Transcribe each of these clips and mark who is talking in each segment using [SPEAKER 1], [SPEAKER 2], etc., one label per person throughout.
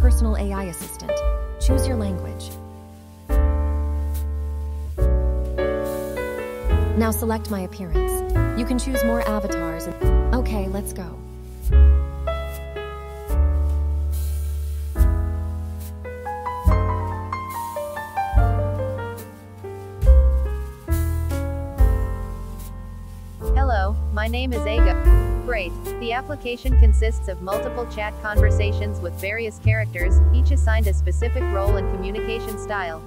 [SPEAKER 1] personal AI assistant. Choose your language. Now select my appearance. You can choose more avatars. Okay, let's go.
[SPEAKER 2] Hello, my name is AiGo. Great. The application consists of multiple chat conversations with various characters, each assigned a specific role and communication style.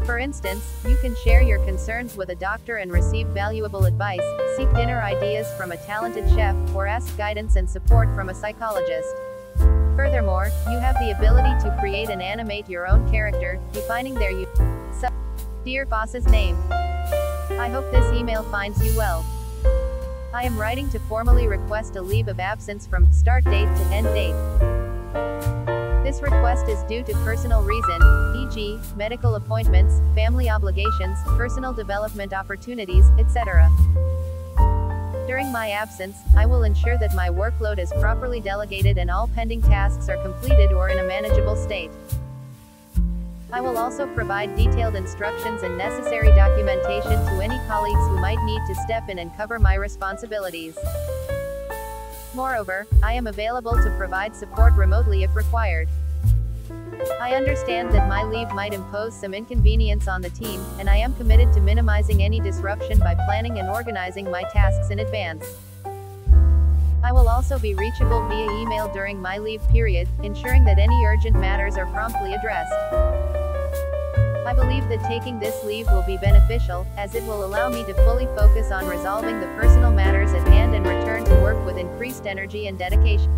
[SPEAKER 2] For instance, you can share your concerns with a doctor and receive valuable advice, seek dinner ideas from a talented chef, or ask guidance and support from a psychologist. Furthermore, you have the ability to create and animate your own character, defining their Dear boss's name. I hope this email finds you well. I am writing to formally request a leave of absence from start date to end date. This request is due to personal reason, e.g., medical appointments, family obligations, personal development opportunities, etc. During my absence, I will ensure that my workload is properly delegated and all pending tasks are completed or in a manageable state. I will also provide detailed instructions and necessary documentation to any colleagues who might need to step in and cover my responsibilities. Moreover, I am available to provide support remotely if required. I understand that my leave might impose some inconvenience on the team, and I am committed to minimizing any disruption by planning and organizing my tasks in advance. I will also be reachable via email during my leave period, ensuring that any urgent matters are promptly addressed. I believe that taking this leave will be beneficial, as it will allow me to fully focus on resolving the personal matters at hand and return to work with increased energy and dedication.